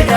Be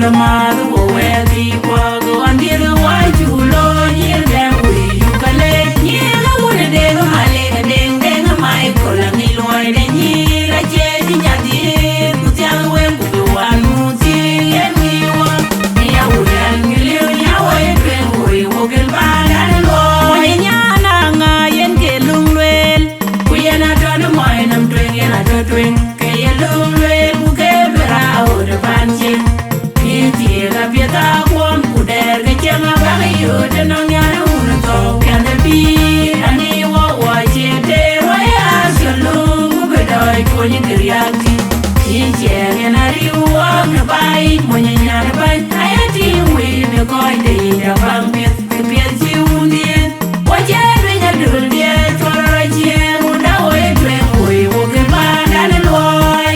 the mother will wear the quaggo and be the white you low, near them we you can let near the wood a day of my leg a ding ding a Michael and the Lloyd and ye a changing at the end, put down when we one moon and we want me a wood and we live in our way when we walk in bad and low. Yana and get long rail. We are not on the mine, I'm doing it at a drink. Kay a long rail who gave it out of punching. Ajakguong could ever get young about you, the young and go. Can it be? And he won't watch it there. Why ask your loom? But I call you the reality. He's young and I walk the bite when you're not a bite. I had him with the coin, the bump it, the PSU wounded. What you doing? I do it for a right here. Would I wait when we walk in bad and loy?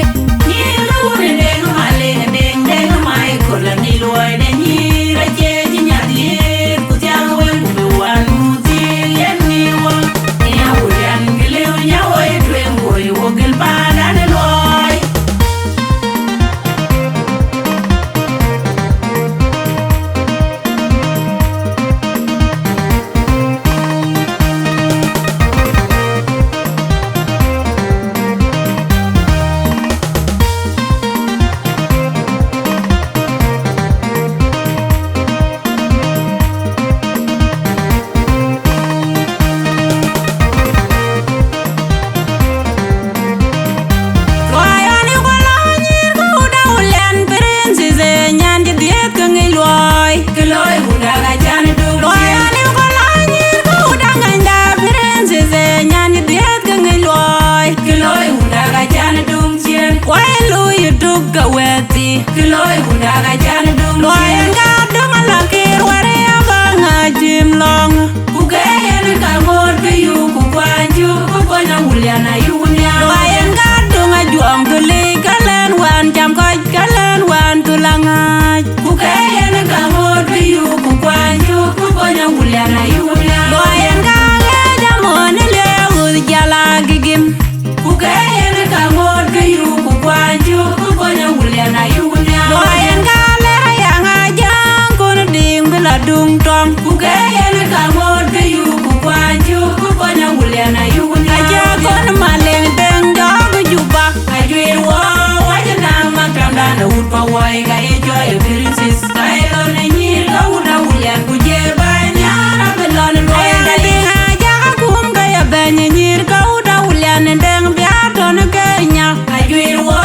You know, the day of my leg and ding ding of my colony. Lloyd and ye a changing at the end, put down when we one movie and we want. Yeah, we can live in your way when we walk in bad and Lloyd. Loy hunda ga jana dum loy ga dum la kir ware abanga jim long ku ga yen ka mor ke yu ku kwanju ku konya wuliana yunya loy ga dum a juam to le kalen wan jam ko kalen wan tulanga ku ga yen ka mor ke yu ku kwanju ku konya wuliana yunya loy ga jamon le ud jala gigim ku ga yen ka mor ke yu ku kwanju ku konya wuliana yunya Loyen galera yang ajang kono ding bila dung tong ku gayen ka mod ke yu ku kwanju ku konya wuliana yunya aja kono maleng deng dog juba ajwir wo wajana makanda na ud Pawuoi ga enjoy Princess Development ne nyir ga uda wulian ku je banya na belon loyen ga ding Ajakguong ga ya banya nyir ga uda wulian deng biato ne kenya ajwir wo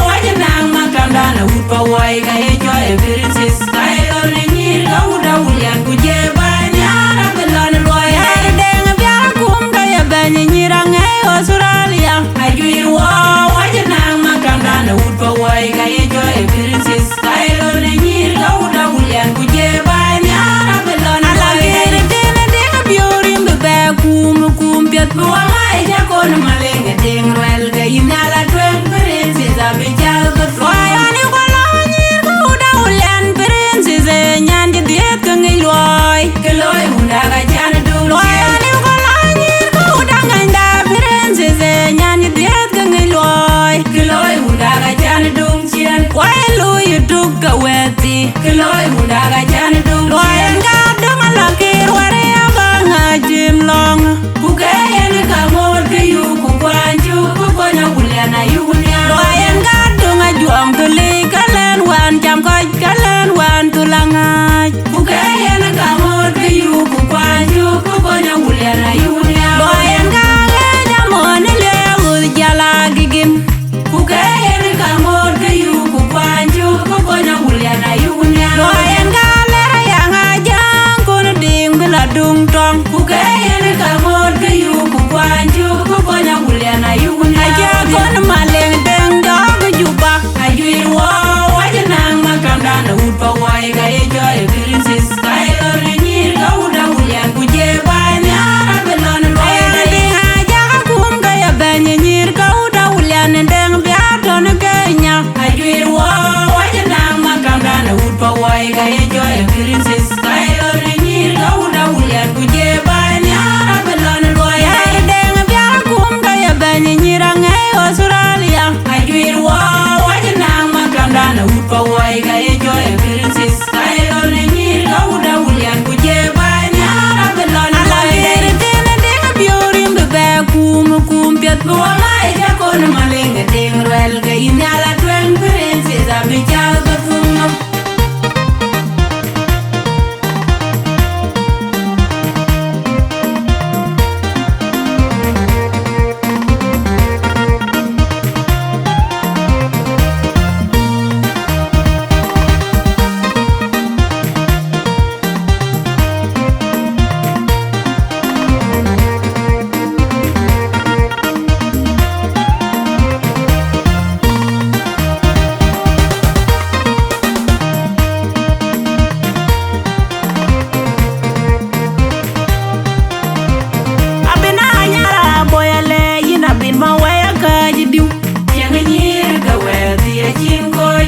wajana makanda na ud Pawuoi ga enjoy Princess Development ne nyir ga uda wulian ku je banya na belon loyen deng Ajakguong ga ya banya nyir ngai Australia ajwir wo wajana makanda na ud Pawuoi ga enjoy Princess Development ne nyir ga uda wulian ku je banya na belon loyen deng deng biorim be kum piat buanga ja kon malenge deng rel ga inala twen Princess abijal but loyen ko nyir ga uda wulian Princess nyan di diet ka ngi loy ke loy hunda ga jana dum loyen ko nyir ga uda nganda Princess nyan di diet ka ngi loy ke loy hunda ga jana dum chien wai loy duk ga weti ke loy hunda ga jana dum loyen ga dum la kir ware abanga jim long ku ga yen ka mor ke yu ku kwanju ku konya wuliana yunya loyen ga dum a juam to le kalen wan jam ko kalen wan tulanga ku ga yen ka mor ke yu ku kwanju ku konya wuliana yunya loyen ga jamon le ud jala gigim ku ga yen ka mor ke yu ku kwanju ku konya wuliana yunya loyen ga bichal batunam.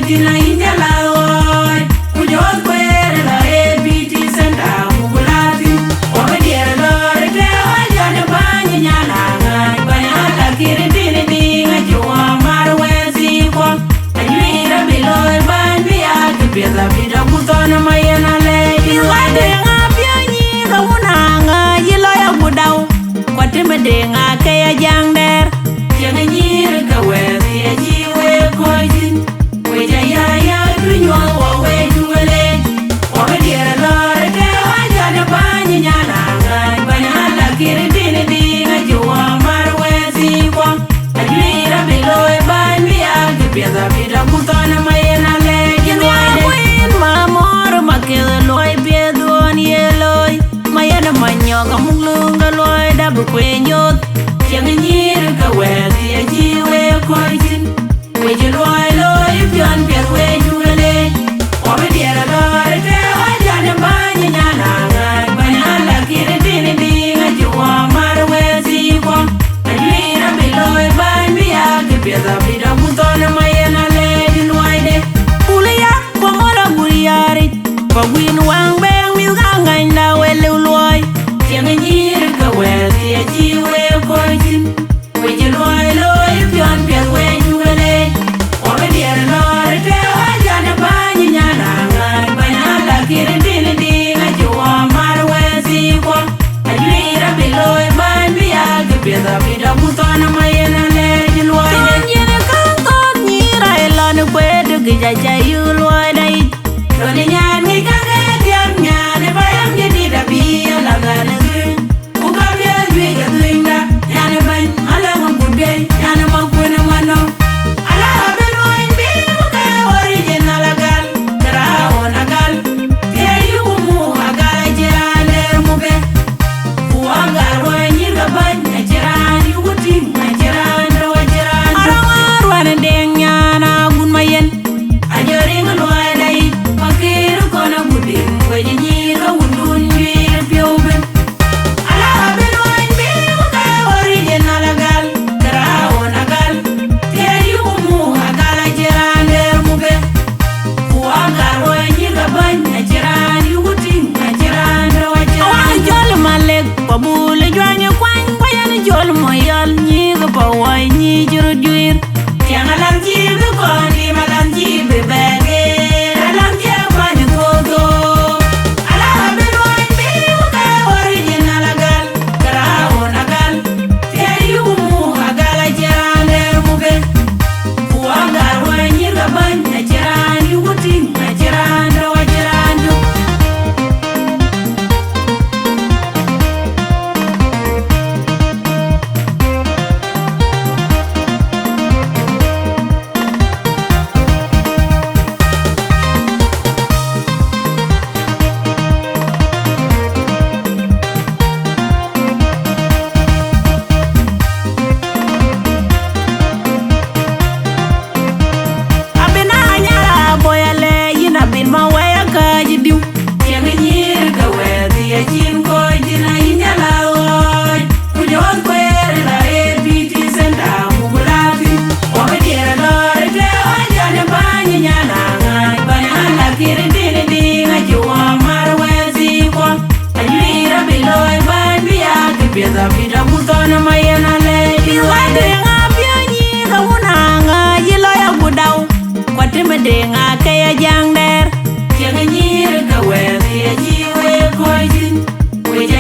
Dina inja laoy, ujot kwere la APT Center mugulati. Obediere lore te oja de banyi nyalanga, banyala kiri dini dinga juwa marwezi kwa. Ajwira biloy banyi ake pieza vida kutona mayena lady. Wade ngapya nyiga unanga yiloya budau, kwa timbe denga kaya jangder. Jenga nyirga wezi ya jiwe kojin. Weja ya dunywa wawe duwele. Obediere lore te oja de banyi nyalanga, banyala kiri dini dinga juwa marwezi kwa. Ajwira biloy banyi ake pieza vida kutona mayena lady. Wade mamor makele loy piedon yeloy. Mayena manyoka mulunga loy dabu kwenyot. Jenga nyirga wezi ya jiwe kojin. Weja loy loy pion pier wejuele. Obediere lore te oja de banyi nyalanga, banyala kiri dini dinga juwa marwezi kwa. Ajwira biloy banyi ake pieza vida kutona mayena lady loyde. Puliya komola buriyari, pagwin wang beng milganga inda wele uloy. Jenga nyirga wezi ya jiwe kojin. Weja loy loy pion pier wejuele. Obediere lore te oja de banyi nyalanga, banyala kiri dini dinga juwa marwezi kwa. Ajwira biloy banyi ake pieza vida kutona mayena lady loyde. Tonjene kantot nyira elanu kwedu gijaja yu loyda it. Toni nyan ngikage diam nyan e bayam jedida biya langane zin. Ukabya jwiga zwinda, nyan e bany alanga kubye, nyan e makwene mano. Ala beloin bimu ka original agal, terao nagal. Tia yumu agal jirane mube. Uagal wanyirga bany ajiran yugutim ajiran do ajiran. Arawar wana deng nyana gun mayen. Ajoring loy dai makiru kona budin weji nyirga undun jwir piuben. Ala beloin bimu ka original agal, terao nagal. Tia yumu agal jirane mube. Uagal wanyirga bany ajiran yugutim ajiran do ajiran. Awan jol malek pabule jwanya kwany bayan jol moyal nyiga pawai nyi juru juir. Tiang alam jibe kondi malam jibe bege, alam jibe banyu toto. Ala beloin bimu ka original agal, terao nagal. Tia yumu agal jirane mube. Uagal wanyirga bany ajiran yugutim ajiran do ajiran do. Abina nyara boyale yina bin mawaya kaji diu. Jenga nyirga wezi ya jinko jina inja laoy. Ujot kwere la APT Center mugulati. Obediere lore te oja de banyi nyalanga, banyala kiri dini dinga juwa marwezi kwa. Ajwira biloy banyi ake pieza vida kutona mayena lady. Wade ngapya nyiga unanga yiloya budau, kwa timbe denga kaya jangder. Jenga nyirga wezi ya jiwe kojin. Weja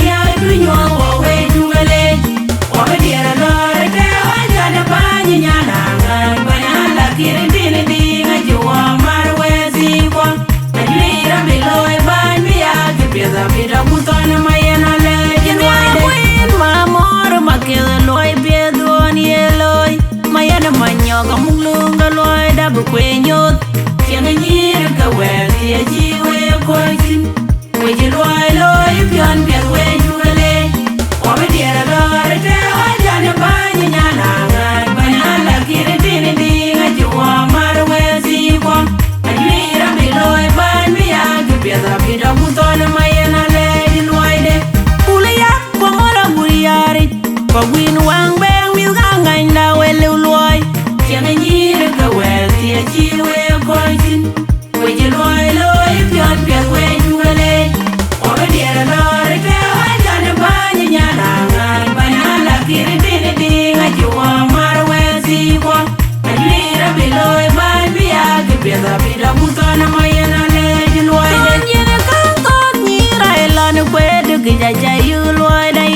ya dunywa wawe duwele. Obediere lore te oja de banyi nyalanga, banyala kiri dini dinga juwa bu kwenyot tiang ni ka we ti ji we ko tin we ji loi loi pian pian we ju le o me dia la re te a ja ne ba ni nya na ba na la ki re ti ni di ga ji wa mar we si ko a ni ra mi loi ba mi ya ke pia da pi da bu to na mai na le di loi de ule ya ko mo la bu ya ri ko win wang beng mi ga ngai na we lu loi tiang ni ka we ti ji we ko tin we ji loi loi pian pian we ju le o me dia la re te a ja ne ba ni nya na ba na la ki re ti ni di ga ji wa mar we si ko a ni ra mi loi ba mi ya ke pia da pi da bu to na mai na le di loi de ni ne ka ko ni ra la ne kwe de ki ja ja yu loi dai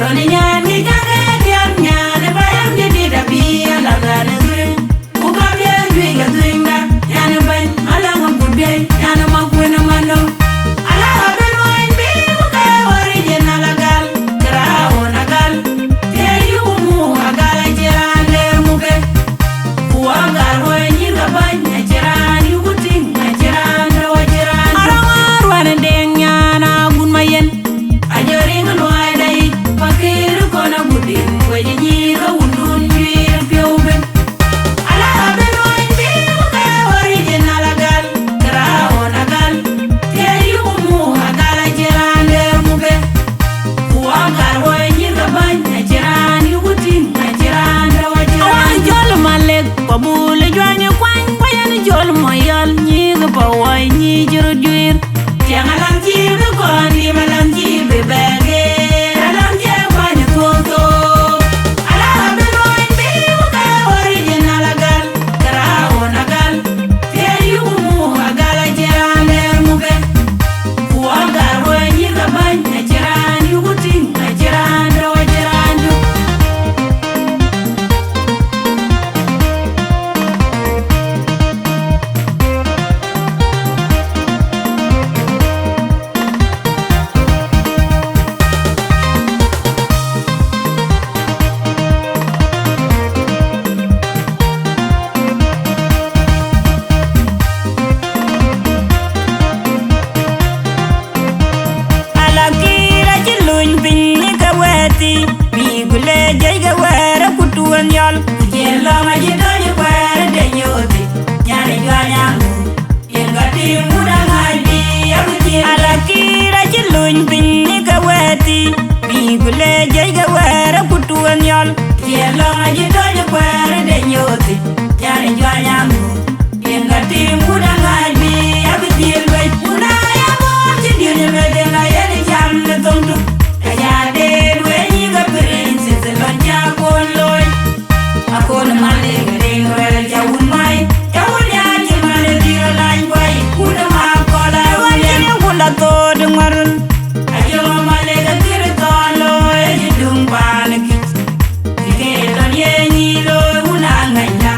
ro ni nya ni ja ke tiang nya ne ba yam ni di da pi la ga ne ru ku ka bia yu ga tuing da ya ne ban ala ngam ku bia ya ne ma ku na ma no ala ha be loi bi ku ka original gal gra o na gal te yu mu agala jira ne mu be ku agal ho ni ga ban na jira ni ku ting na jira na wa jira ara wa ne deng nya na gun ma yen a jori nga loi dai pakir ko na budin we ni ga undun bi pyo be ala ha be loi bi ku ka original gal gra o na gal te yu mu agala jira ne mu be ku agal ho ni ga ban na jira ni ku ting na jira na wa jira jol malek pa bu le jwanye kwan bayan jol moyal ni ga pa wai ni jiro juir tiang alam ji lu ko ni malam ji be bege alam je kwan to to ala be loi bi ku ka original gal gra o na gal te yu mu agala jira ne mu be ku agal ho ni ga ban na jira ni ku ting na jira na wa jira ndu ala kira ci luñ biñ ni ka weti bi gule jey ga wera ku tuan yol je lo ma ji do ni wera de nyoti nyane jwanya yen ga ti mu da ngai bi abu ji ala kira ci luñ biñ ni ka weti bi gule jey ga wera ku tuan yol je lo ma ji do ni wera de nyoti nyane jwanya yen ga ti mu da ngai bi abu ji we una ya mo ji di ni me de na ye ni jam ne tong tu ka ya de we ni ga princess lo ja ko loy akon ma le re no re ja un mai ja un ya ji ma le di ro lai wai una ma ko la wa ni ku la to de marun ayo ma le ga kir to lo e ji dung pa ne ki ke lo ye ni lo una ngai na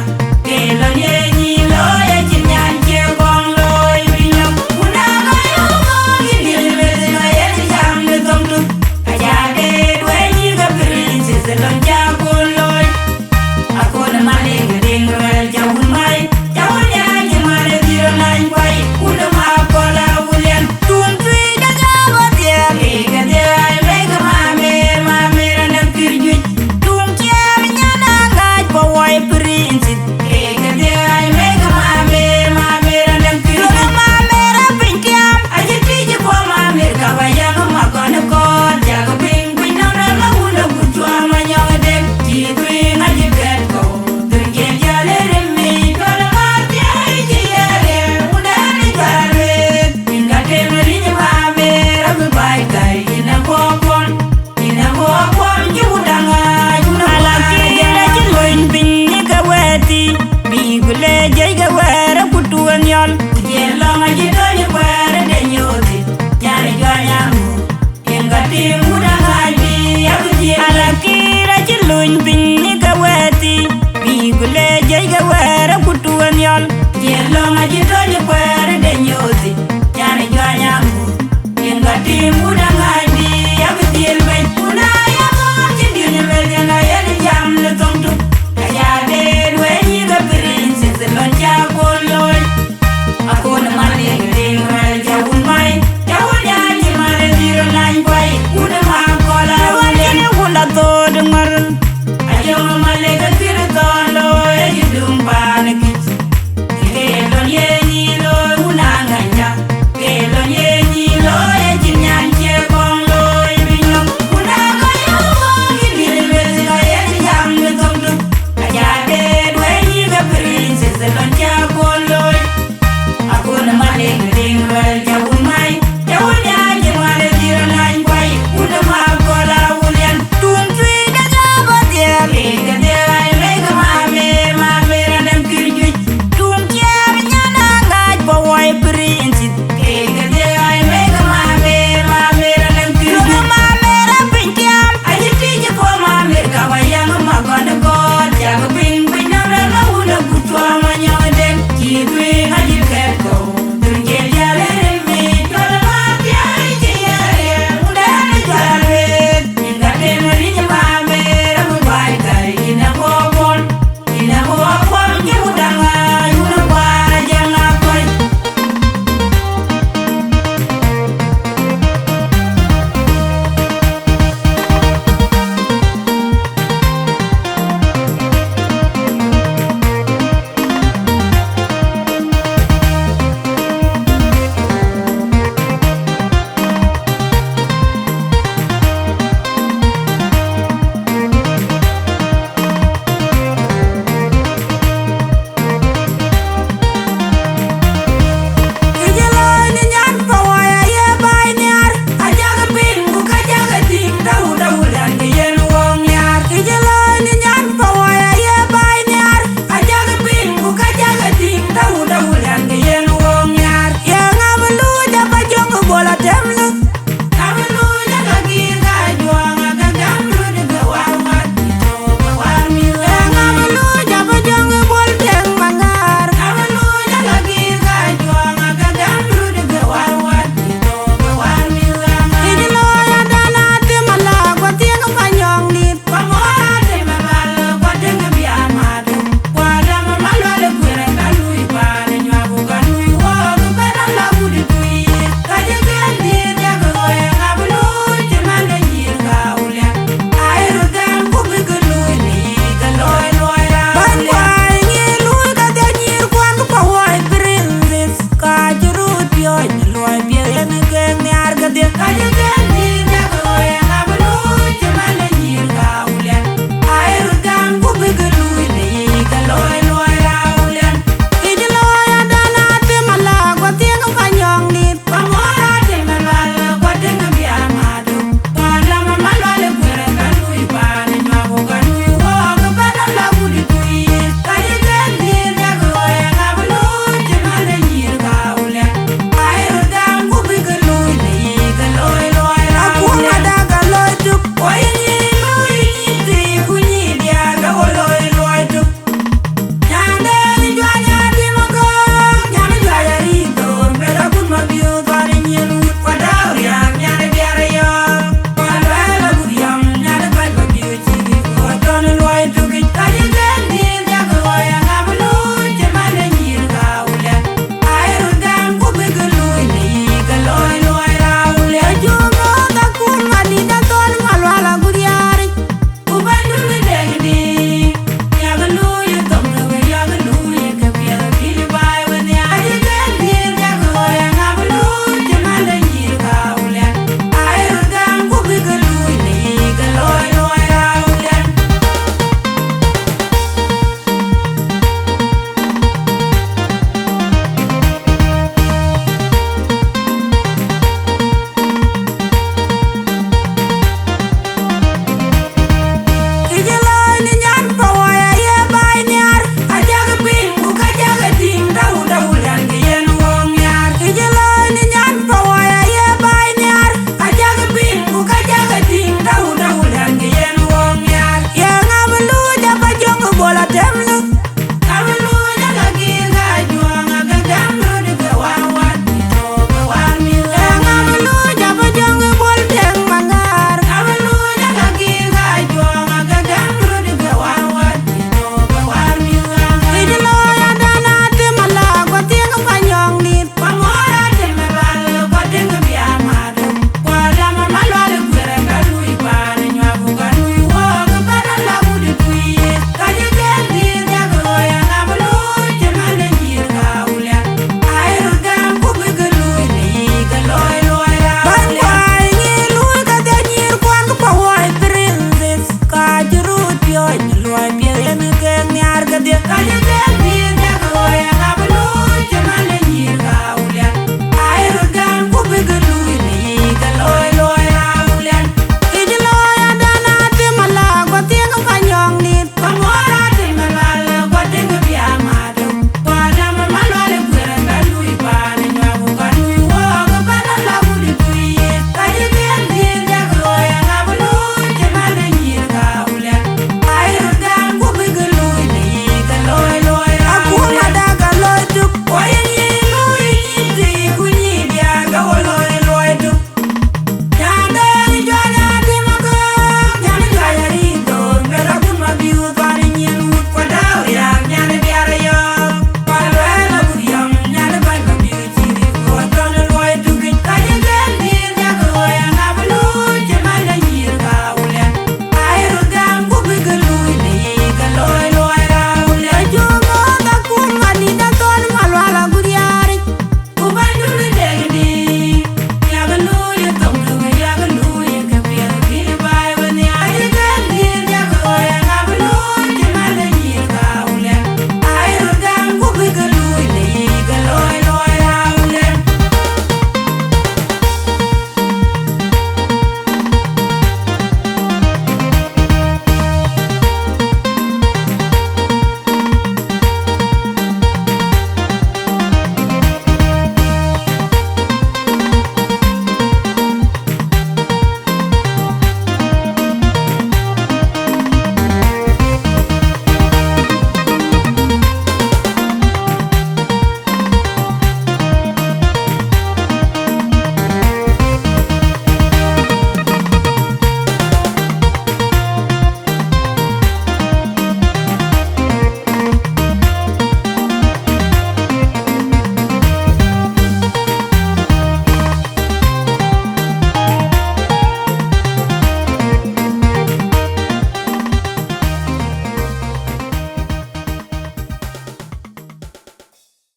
ke lo ye ni lo e ji nyan je gong lo bi no una ga yo mo ki di me de na ye ni jam ne tong tu ka ya de we ni ga princess lo ja ko loy akon ma le ga ding ro ja un mai ja un ya ji ma le di ro lai wai una ma ko la wulen tun tui da ga ba de ke ga de ai me ga ma me ra na kir ju tun kia mi nya na ga Pawuoi Princess ke ga de ai me ga ma me ra na kir ju ma me ra pin kiam a ji ti ji ko ma me ka ba ya ma ko na ko ja ga pin pin na na la una ku chwa ma nya de ji tu na ji ga ko tun ke ja le re mi ko la ma ti ai ji ya le una ni ga le in ga te me ri ni ma me ra ku bai kai ina ko kon ju da nga ju na ala ki ga ji loin pin ni ga weti bi gule je ga wera ku tuan yol je lo ma ji do ni wera de nyoti ya re jo nya mu en ga ti mu da nga bi ya ku je ala ki ra ji loin pin ni ga weti bi gule je ga wera ku tuan yol je lo ma ji do ni wera de nyoti ya re jo nya mu en ga ti mu da nga bi ya ku je we una ya mo ji di ni me de na ye ni jam ne tong tu ka ya de we ni ga princess lo ja bol